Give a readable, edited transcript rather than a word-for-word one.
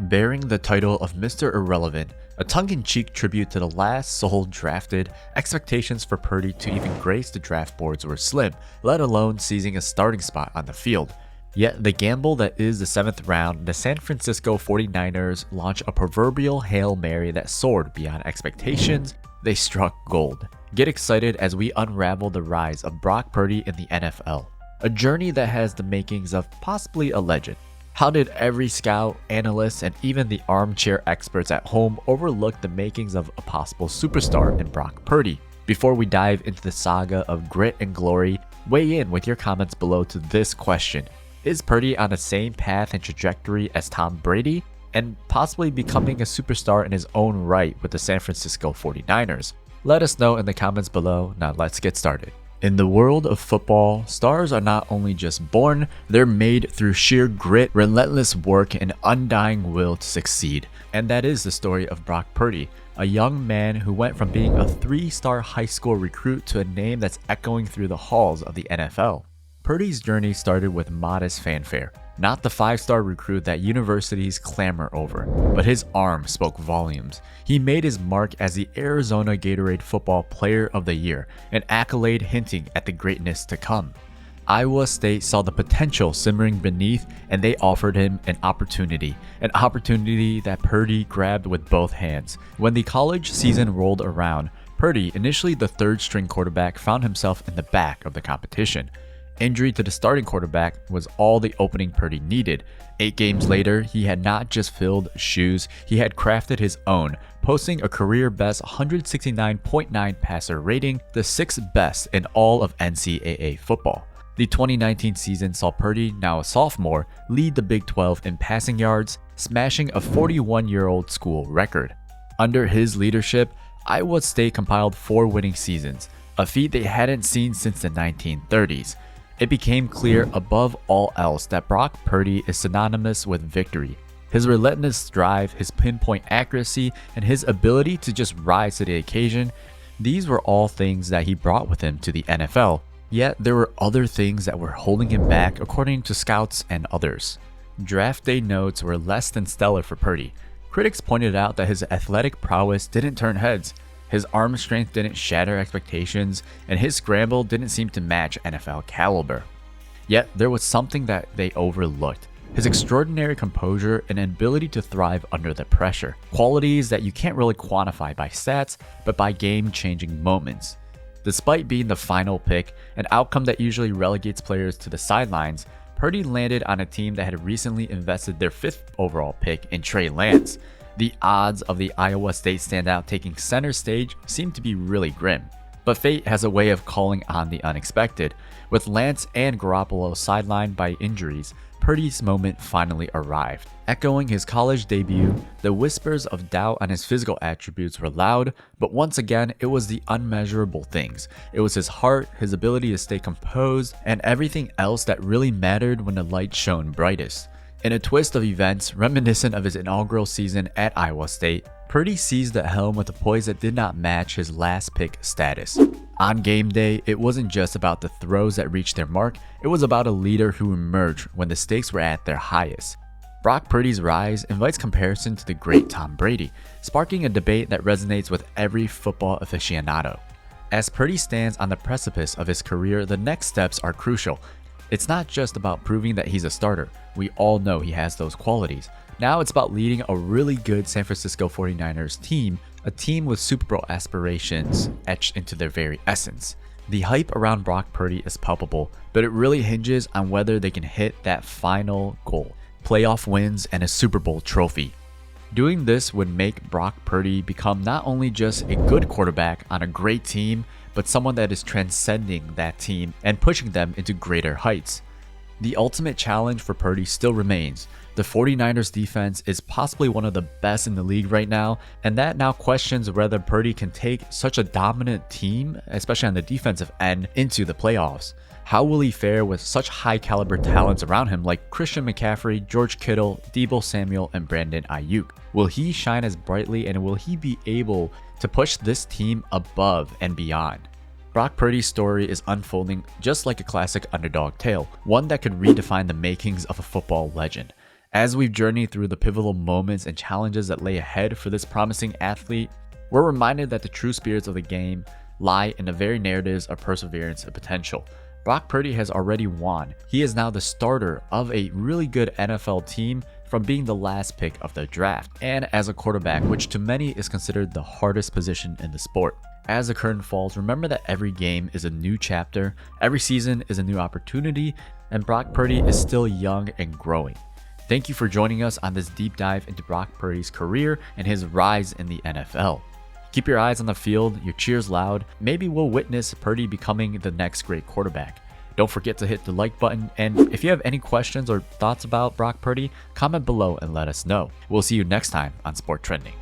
Bearing the title of Mr. Irrelevant, a tongue-in-cheek tribute to the last soul drafted, expectations for Purdy to even grace the draft boards were slim, let alone seizing a starting spot on the field. Yet the gamble that is the 7th round, the San Francisco 49ers launch a proverbial Hail Mary that soared beyond expectations. They struck gold. Get excited as we unravel the rise of Brock Purdy in the NFL, a journey that has the makings of possibly a legend. How did every scout, analyst, and even the armchair experts at home overlook the makings of a possible superstar in Brock Purdy? Before we dive into the saga of grit and glory, weigh in with your comments below to this question. Is Purdy on the same path and trajectory as Tom Brady, and possibly becoming a superstar in his own right with the San Francisco 49ers? Let us know in the comments below. Now let's get started. In the world of football, stars are not only just born, they're made through sheer grit, relentless work, and undying will to succeed. And that is the story of Brock Purdy, a young man who went from being a 3-star high school recruit to a name that's echoing through the halls of the NFL. Purdy's journey started with modest fanfare, not the 5-star recruit that universities clamor over, but his arm spoke volumes. He made his mark as the Arizona Gatorade Football Player of the Year, an accolade hinting at the greatness to come. Iowa State saw the potential simmering beneath, and they offered him an opportunity that Purdy grabbed with both hands. When the college season rolled around, Purdy, initially the 3rd-string quarterback, found himself in the back of the competition. Injury to the starting quarterback was all the opening Purdy needed. 8 games later, he had not just filled shoes, he had crafted his own, posting a career-best 169.9 passer rating, the 6th best in all of NCAA football. The 2019 season saw Purdy, now a sophomore, lead the Big 12 in passing yards, smashing a 41-year-old school record. Under his leadership, Iowa State compiled 4 winning seasons, a feat they hadn't seen since the 1930s. It became clear above all else that Brock Purdy is synonymous with victory. His relentless drive, his pinpoint accuracy, and his ability to just rise to the occasion, these were all things that he brought with him to the NFL. Yet there were other things that were holding him back according to scouts and others. Draft day notes were less than stellar for Purdy. Critics pointed out that his athletic prowess didn't turn heads. His arm strength didn't shatter expectations, and his scramble didn't seem to match NFL caliber. Yet there was something that they overlooked: his extraordinary composure and ability to thrive under the pressure, qualities that you can't really quantify by stats, but by game-changing moments. Despite being the final pick, an outcome that usually relegates players to the sidelines, Purdy landed on a team that had recently invested their 5th overall pick in Trey Lance. The odds of the Iowa State standout taking center stage seem to be really grim. But fate has a way of calling on the unexpected. With Lance and Garoppolo sidelined by injuries, Purdy's moment finally arrived. Echoing his college debut, the whispers of doubt on his physical attributes were loud, but once again, it was the unmeasurable things. It was his heart, his ability to stay composed, and everything else that really mattered when the light shone brightest. In a twist of events reminiscent of his inaugural season at Iowa State, Purdy seized the helm with a poise that did not match his last pick status. On game day, it wasn't just about the throws that reached their mark, it was about a leader who emerged when the stakes were at their highest. Brock Purdy's rise invites comparison to the great Tom Brady, sparking a debate that resonates with every football aficionado. As Purdy stands on the precipice of his career, the next steps are crucial. It's not just about proving that he's a starter. We all know he has those qualities. Now it's about leading a really good San Francisco 49ers team, a team with Super Bowl aspirations etched into their very essence. The hype around Brock Purdy is palpable, but it really hinges on whether they can hit that final goal: playoff wins and a Super Bowl trophy. Doing this would make Brock Purdy become not only just a good quarterback on a great team, but someone that is transcending that team and pushing them into greater heights. The ultimate challenge for Purdy still remains. The 49ers defense is possibly one of the best in the league right now, and that now questions whether Purdy can take such a dominant team, especially on the defensive end, into the playoffs. How will he fare with such high caliber talents around him like Christian McCaffrey, George Kittle, Deebo Samuel, and Brandon Ayuk? Will he shine as brightly, and will he be able to push this team above and beyond? Brock Purdy's story is unfolding just like a classic underdog tale, one that could redefine the makings of a football legend. As we've journeyed through the pivotal moments and challenges that lay ahead for this promising athlete, we're reminded that the true spirits of the game lie in the very narratives of perseverance and potential. Brock Purdy has already won. He is now the starter of a really good NFL team from being the last pick of the draft, and as a quarterback, which to many is considered the hardest position in the sport. As the curtain falls, remember that every game is a new chapter, every season is a new opportunity, and Brock Purdy is still young and growing. Thank you for joining us on this deep dive into Brock Purdy's career and his rise in the NFL. Keep your eyes on the field, your cheers loud. Maybe we'll witness Purdy becoming the next great quarterback. Don't forget to hit the like button, and if you have any questions or thoughts about Brock Purdy, comment below and let us know. We'll see you next time on Sport Trending.